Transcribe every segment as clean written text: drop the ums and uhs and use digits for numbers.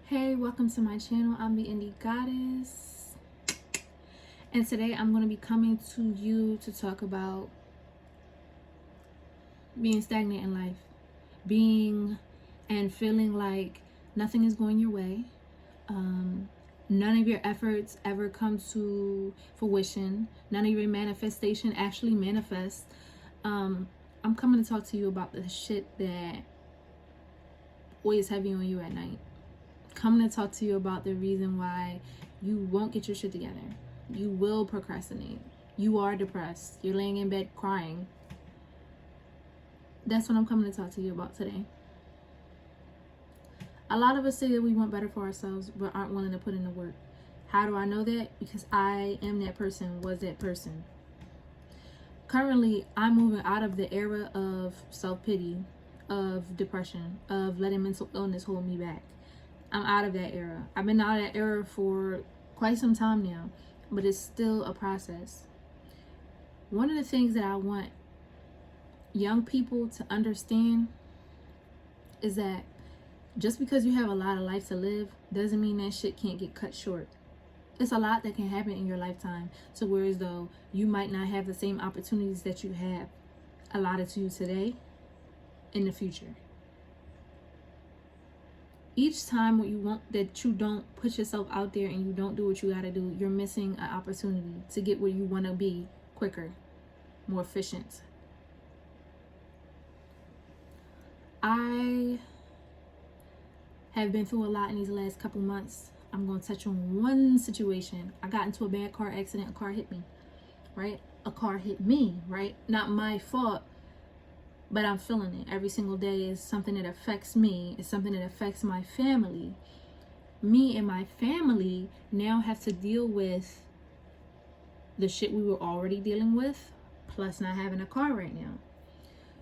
Hey, welcome to my channel. I'm the Indie Goddess, and today I'm going to be coming to you to talk about being stagnant in life, being and feeling like nothing is going your way. None of your efforts ever come to fruition. None of your manifestation actually manifests. I'm coming to talk to you about the shit that weighs heavy on you at night. Coming to talk to you about the reason why you won't get your shit together. You will procrastinate. You are depressed. You're laying in bed crying. That's what I'm coming to talk to you about today. A lot of us say that we want better for ourselves, but aren't willing to put in the work. How do I know that? Because I am that person, was that person. Currently, I'm moving out of the era of self-pity, of depression, of letting mental illness hold me back. I'm out of that era. I've been out of that era for quite some time now, but it's still a process. One of the things that I want young people to understand is that just because you have a lot of life to live doesn't mean that shit can't get cut short. It's a lot that can happen in your lifetime, so whereas though you might not have the same opportunities that you have allotted to you today, in the future. Each time when you want that you don't put yourself out there and you don't do what you gotta do, you're missing an opportunity to get where you want to be quicker, more efficient. I have been through a lot in these last couple months. I'm going to touch on one situation. I got into a bad car accident. A car hit me, right? A car hit me, right? Not my fault, but I'm feeling it every single day. Is something that affects me. It's something that affects my family. Me and my family now have to deal with the shit we were already dealing with, plus not having a car right now.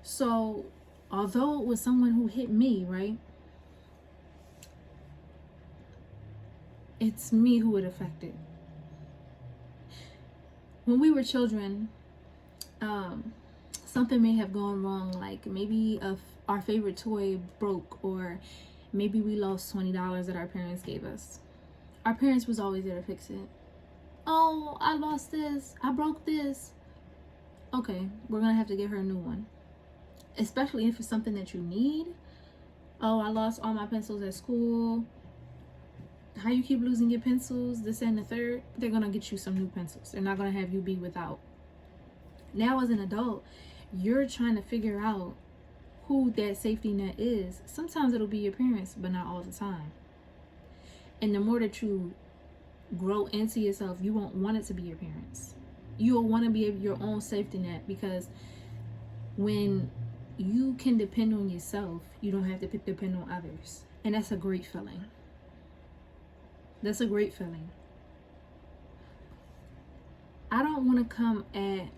So, although it was someone who hit me, right? It's me who it affected. When we were children, something may have gone wrong, like maybe our favorite toy broke, or maybe we lost $20 that our parents gave us. Our parents was always there to fix it. Oh, I lost this, I broke this. Okay, we're gonna have to get her a new one, especially if it's something that you need. Oh, I lost all my pencils at school. How you keep losing your pencils, this and the third. They're gonna get you some new pencils. They're not gonna have you be without. Now as an adult, you're trying to figure out who that safety net is. Sometimes it'll be your parents, but not all the time. And the more that you grow into yourself, you won't want it to be your parents. You'll want to be your own safety net, because when you can depend on yourself, you don't have to depend on others. And that's a great feeling. That's a great feeling. I don't want to come at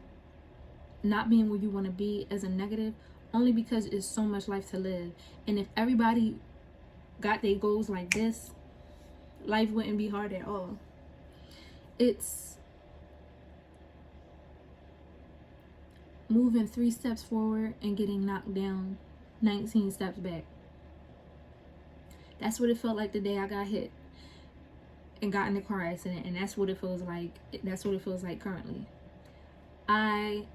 not being where you want to be as a negative, only because it's so much life to live. And if everybody got their goals like this, life wouldn't be hard at all. It's moving 3 steps forward and getting knocked down 19 steps back. That's what it felt like the day I got hit and got in a car accident, and that's what it feels like. That's what it feels like currently. I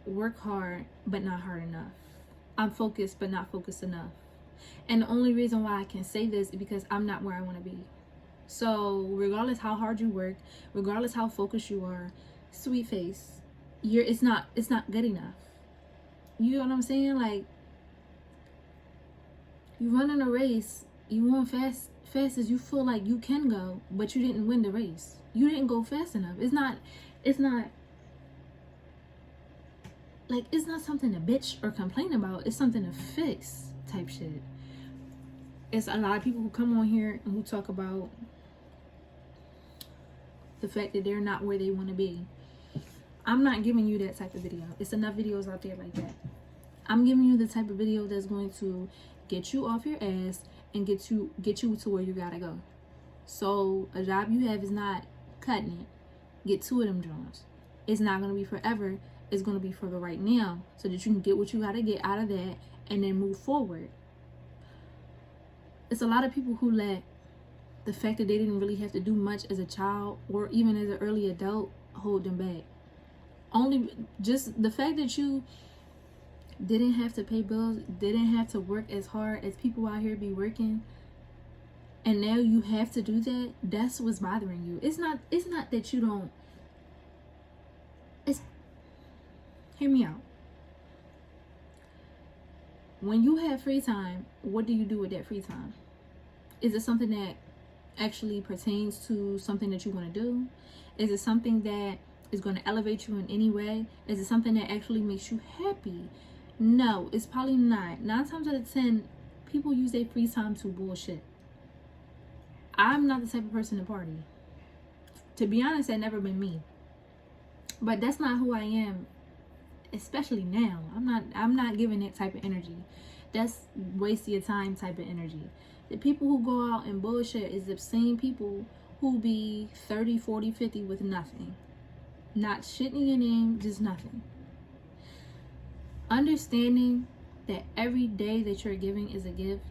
work hard, but not hard enough. I'm focused, but not focused enough. And the only reason why I can say this is because I'm not where I want to be. So regardless how hard you work, regardless how focused you are, sweet face, it's not good enough. You know what I'm saying? Like, you running a race, you run fast as you feel like you can go, but you didn't win the race. You didn't go fast enough. It's not something to bitch or complain about. It's something to fix type shit. It's a lot of people who come on here and who talk about the fact that they're not where they want to be. I'm not giving you that type of video. It's enough videos out there like that. I'm giving you the type of video that's going to get you off your ass and get you to where you gotta go. So a job you have is not cutting it. Get 2 of them joints. It's not gonna be forever. It's gonna be for the right now, so that you can get what you gotta get out of that and then move forward. It's a lot of people who let the fact that they didn't really have to do much as a child or even as an early adult hold them back. Only just the fact that you didn't have to pay bills, didn't have to work as hard as people out here be working, and now you have to do that. That's what's bothering you. It's not that you don't. It's, hear me out. When you have free time, what do you do with that free time? Is it something that actually pertains to something that you want to do? Is it something that is going to elevate you in any way? Is it something that actually makes you happy? No, it's probably not. 9 times out of 10, people use their free time to bullshit. I'm not the type of person to party. To be honest, that never been me. But that's not who I am, especially now. I'm not giving that type of energy. That's waste your time type of energy. The people who go out and bullshit is the same people who be 30, 40, 50 with nothing. Not shit in your name, just nothing. Understanding that every day that you're giving is a gift.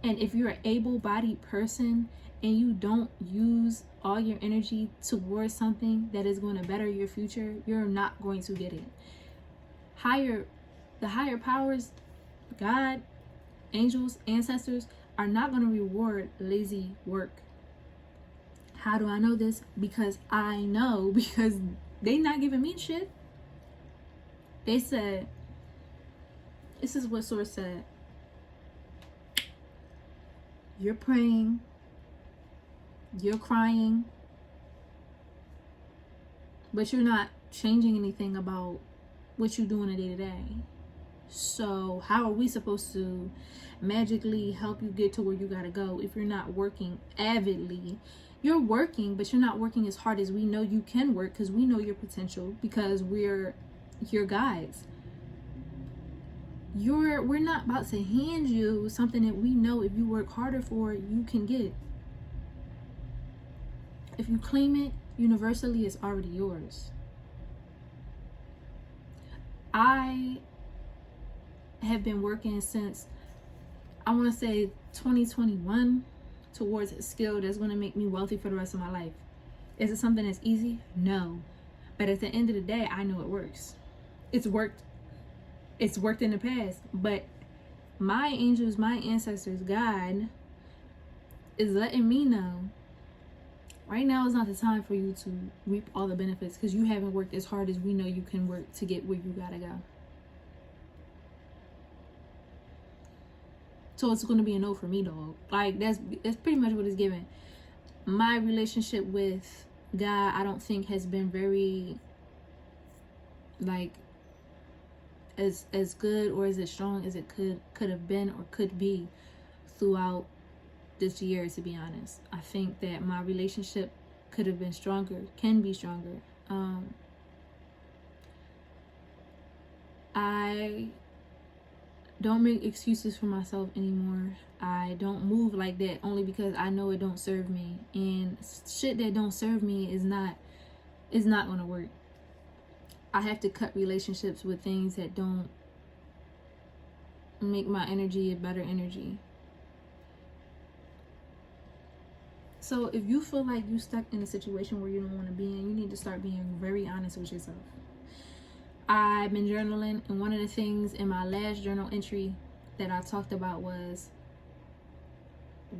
And if you're an able-bodied person and you don't use all your energy towards something that is going to better your future, you're not going to get it. The higher powers, God, angels, ancestors, are not going to reward lazy work. How do I know this? Because I know, because they not giving me shit. They said, this is what Source said. You're praying, you're crying, but you're not changing anything about what you do in a day-to-day. So how are we supposed to magically help you get to where you gotta go if you're not working avidly? You're working, but you're not working as hard as we know you can work, because we know your potential, because we're your guides. We're not about to hand you something that we know if you work harder for it, you can get. If you claim it universally, it's already yours. I have been working since, I want to say 2021, towards a skill that's going to make me wealthy for the rest of my life. Is it something that's easy? No. But at the end of the day, I know it works. It's worked in the past. But my angels, my ancestors, God is letting me know right now is not the time for you to reap all the benefits, because you haven't worked as hard as we know you can work to get where you gotta go. So it's gonna be a no for me, dog. Like that's pretty much what it's given. My relationship with God, I don't think has been very like as good or as strong as it could have been or could be throughout this year, to be honest. I think that my relationship could have been stronger, can be stronger. I don't make excuses for myself anymore. I don't move like that only because I know it don't serve me. And shit that don't serve me is not gonna work. I have to cut relationships with things that don't make my energy a better energy. So if you feel like you're stuck in a situation where you don't want to be in, you need to start being very honest with yourself. I've been journaling, and one of the things in my last journal entry that I talked about was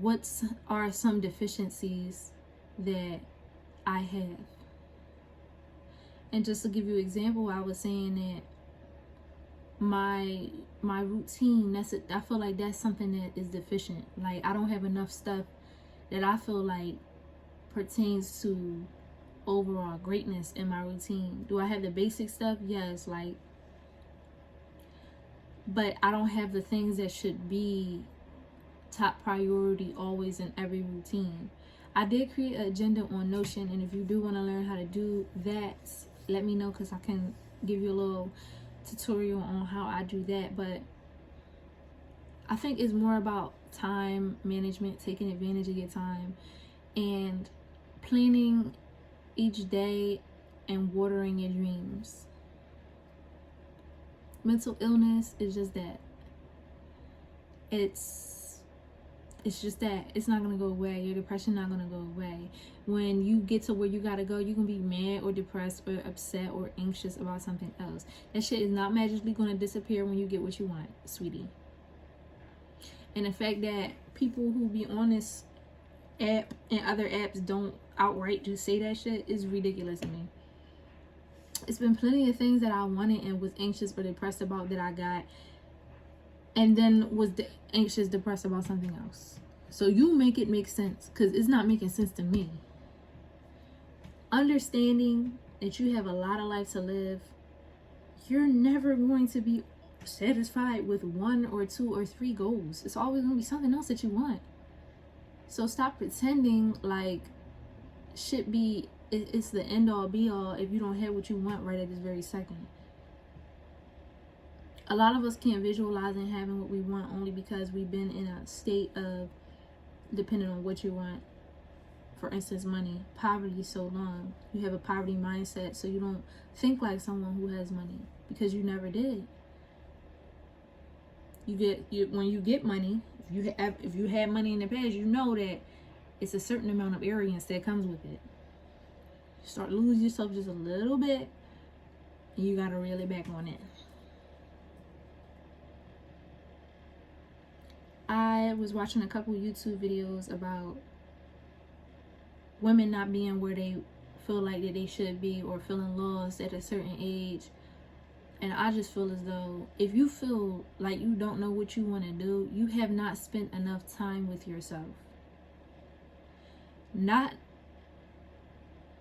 what are some deficiencies that I have. And just to give you an example, I was saying that my routine, I feel like that's something that is deficient. Like I don't have enough stuff that I feel like pertains to overall greatness in my routine. Do I have the basic stuff? Yes, but I don't have the things that should be top priority always in every routine. I did create an agenda on Notion, and if you do want to learn how to do that, let me know, because I can give you a little tutorial on how I do that. But I think it's more about time management, taking advantage of your time, and planning each day and watering your dreams. Mental illness is just that. It's It's just that it's not going to go away. Your depression not going to go away. When you get to where you got to go, you can be mad or depressed or upset or anxious about something else. That shit is not magically going to disappear when you get what you want, sweetie. And the fact that people who be on this app and other apps don't outright just say that shit is ridiculous to me. It's been plenty of things that I wanted and was anxious or depressed about that I got, and then was anxious, depressed about something else. So you make it make sense, because it's not making sense to me. Understanding that you have a lot of life to live, you're never going to be satisfied with 1 or 2 or 3 goals. It's always going to be something else that you want. So stop pretending like it's the end all be all if you don't have what you want right at this very second. A lot of us can't visualize and having what we want only because we've been in a state of, depending on what you want, for instance, money, poverty so long. You have a poverty mindset, so you don't think like someone who has money because you never did. When you get money, if you had money in the past, you know that it's a certain amount of arrogance that comes with it. You start losing yourself just a little bit, and you gotta reel it back on it. I was watching a couple YouTube videos about women not being where they feel like that they should be, or feeling lost at a certain age. And I just feel as though if you feel like you don't know what you want to do, you have not spent enough time with yourself. Not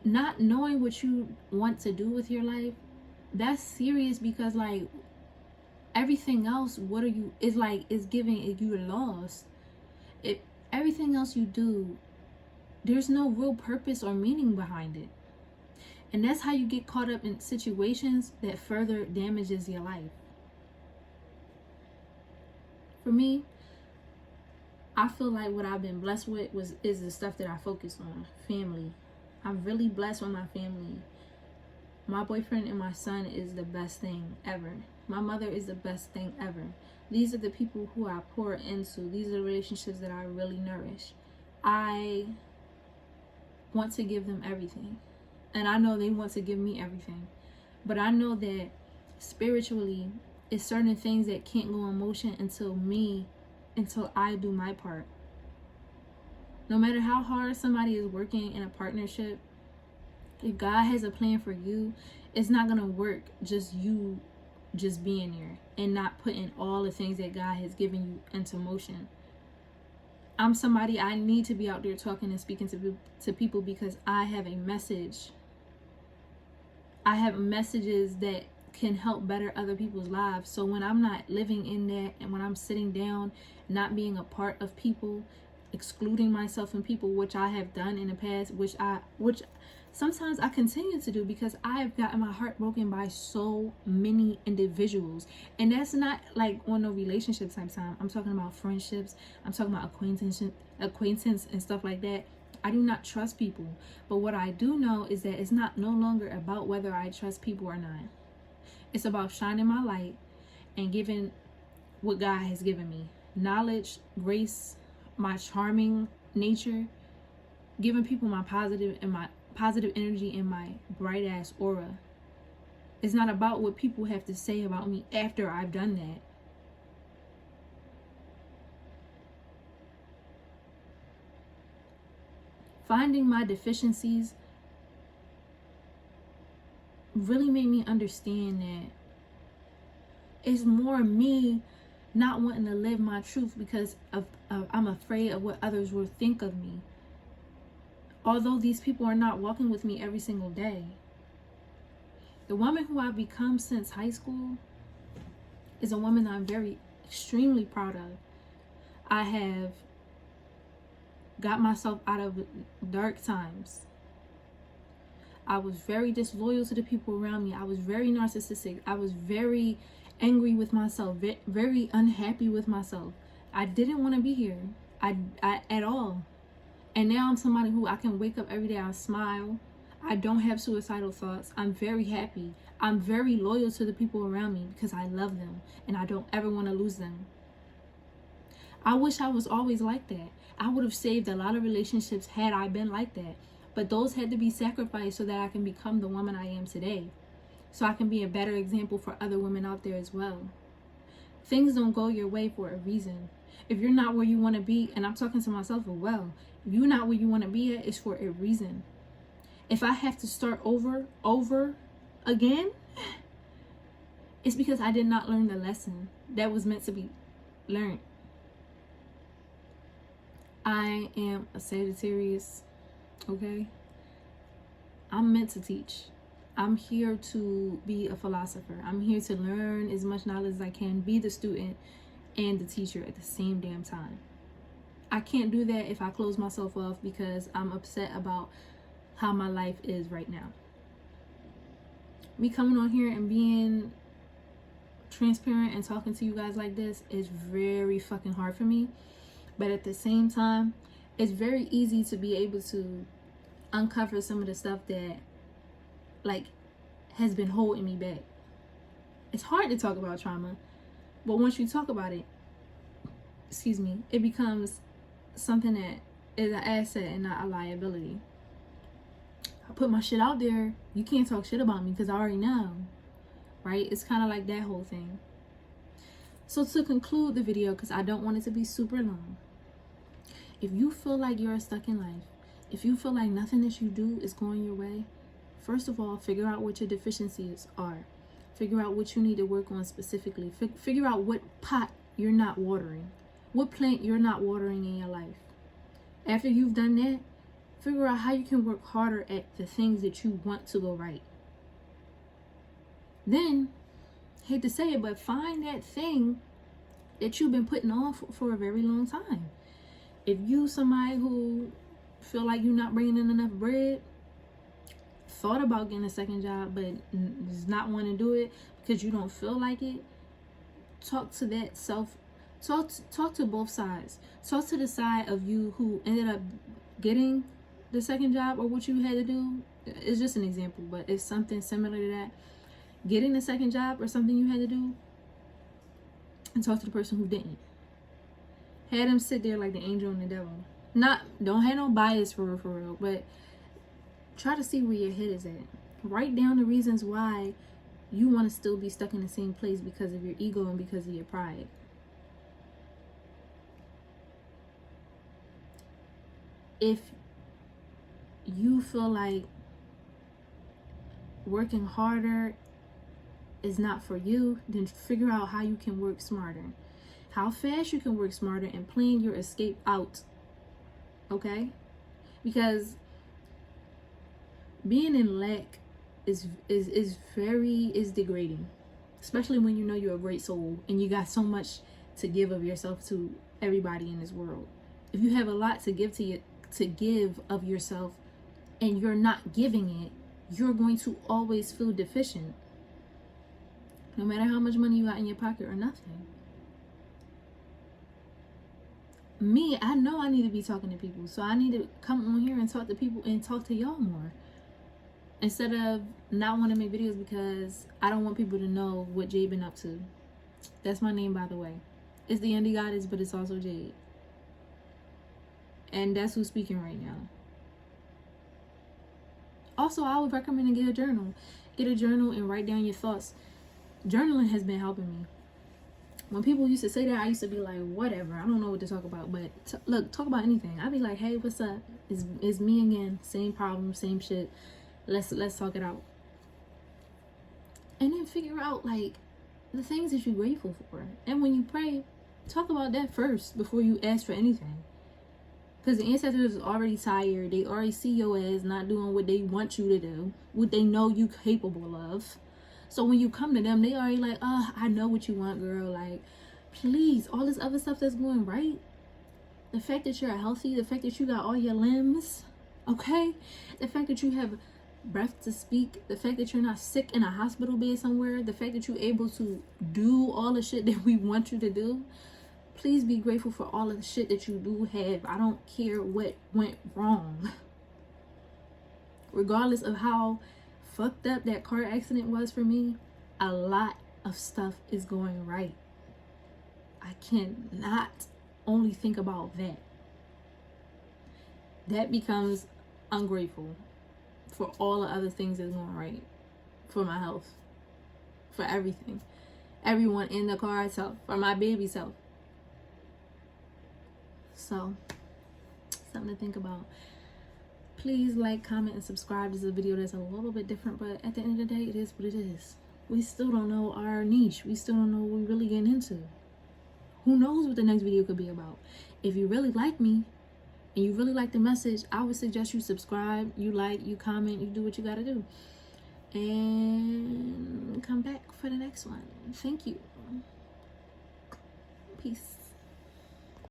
knowing what you want to do with your life, that's serious, because like everything else, it's giving you lost. If everything else you do, there's no real purpose or meaning behind it. And that's how you get caught up in situations that further damages your life. For me, I feel like what I've been blessed with is the stuff that I focus on. Family. I'm really blessed with my family. My boyfriend and my son is the best thing ever. My mother is the best thing ever. These are the people who I pour into. These are the relationships that I really nourish. I want to give them everything. And I know they want to give me everything. But I know that spiritually, it's certain things that can't go in motion until I do my part. No matter how hard somebody is working in a partnership, if God has a plan for you, it's not going to work just you just being there and not putting all the things that God has given you into motion. I'm somebody, I need to be out there talking and speaking to people because I have a message. I have messages that can help better other people's lives. So when I'm not living in that, and when I'm sitting down, not being a part of people, excluding myself from people, which I have done in the past, which sometimes I continue to do, because I have gotten my heart broken by so many individuals. And that's not like on a relationship type time. I'm talking about friendships. I'm talking about acquaintance and stuff like that. I do not trust people. But what I do know is that it's no longer about whether I trust people or not. It's about shining my light and giving what God has given me. Knowledge, grace, my charming nature, giving people my positive energy and my bright ass aura. It's not about what people have to say about me after I've done that. Finding my deficiencies really made me understand that it's more me not wanting to live my truth because I'm afraid of what others will think of me. Although these people are not walking with me every single day. The woman who I've become since high school is a woman that I'm extremely proud of. I have got myself out of dark times. I was very disloyal to the people around me. I was very narcissistic. I was very angry with myself, very unhappy with myself. I didn't want to be here at all. And now I'm somebody who I can wake up every day, I smile. I don't have suicidal thoughts. I'm very happy. I'm very loyal to the people around me because I love them and I don't ever want to lose them. I wish I was always like that. I would have saved a lot of relationships had I been like that. But those had to be sacrificed so that I can become the woman I am today. So I can be a better example for other women out there as well. Things don't go your way for a reason. If you're not where you want to be, and I'm talking to myself as well, if you're not where you want to be at, it's for a reason. If I have to start over again, it's because I did not learn the lesson that was meant to be learned. I am a Sagittarius, okay? I'm meant to teach. I'm here to be a philosopher. I'm here to learn as much knowledge as I can, be the student and the teacher at the same damn time. I can't do that if I close myself off because I'm upset about how my life is right now. Me coming on here and being transparent and talking to you guys like this is very fucking hard for me. But at the same time, it's very easy to be able to uncover some of the stuff that like has been holding me back. It's hard to talk about trauma, but once you talk about it, it becomes something that is an asset and not a liability. I put my shit out there, you can't talk shit about me because I already know, right? It's kind of like that whole thing. So to conclude the video, because I don't want it to be super long, if you feel like you're stuck in life, if you feel like nothing that you do is going your way, first of all, figure out what your deficiencies are. Figure out what you need to work on specifically. Figure out what pot you're not watering. What plant you're not watering in your life. After you've done that, figure out how you can work harder at the things that you want to go right. Then, hate to say it, but find that thing that you've been putting off for a very long time. If you somebody who feel like you're not bringing in enough bread, thought about getting a second job but does not want to do it because you don't feel like it, talk to both sides. Talk to the side of you who ended up getting the second job, or what you had to do. It's just an example, but it's something similar to that. Getting the second job or something you had to do, and talk to the person who didn't. Had them sit there like the angel and the devil. Don't have no bias for real, but try to see where your head is at. Write down the reasons why you want to still be stuck in the same place because of your ego and because of your pride. If you feel like working harder is not for you, then figure out how you can work smarter. How fast you can work smarter and plan your escape out. Okay? Because being in lack is degrading, especially when you know you're a great soul and you got so much to give of yourself to everybody in this world. If you have a lot to give of yourself and you're not giving it, you're going to always feel deficient, no matter how much money you got in your pocket or nothing. Me, I know I need to be talking to people, so I need to come on here and talk to people and talk to y'all more, instead of not want to make videos because I don't want people to know what Jade been up to. That's my name, by the way. It's the Indie Goddess, but it's also Jade, and that's who's speaking right now. Also, I would recommend to get a journal. Get a journal and write down your thoughts. Journaling has been helping me. When people used to say that, I used to be like, whatever, I don't know what to talk about. But look, talk about anything. I'd be like, hey, what's up? It's me again. Same problem, same shit. Let's talk it out. And then figure out like the things that you're grateful for. And when you pray, talk about that first before you ask for anything. Because the ancestors are already tired. They already see your ass not doing what they want you to do, what they know you capable of. So when you come to them, they already like, oh, I know what you want, girl. Like, please, all this other stuff that's going right. The fact that you're healthy, the fact that you got all your limbs, okay? The fact that you have breath to speak, the fact that you're not sick in a hospital bed somewhere, the fact that you're able to do all the shit that we want you to do. Please be grateful for all of the shit that you do have. I don't care what went wrong. Regardless of how fucked up that car accident was for me, a lot of stuff is going right. I cannot only think about that, that becomes ungrateful for all the other things that's going right, for my health, for everything, everyone in the car itself, for my baby self. So, something to think about. Please like, comment, and subscribe. This is a video that's a little bit different, but at the end of the day, it is what it is. We still don't know our niche. We still don't know what we're really getting into. Who knows what the next video could be about? If you really like me and you really like the message, I would suggest you subscribe, you like, you comment, you do what you gotta do. And come back for the next one. Thank you. Peace.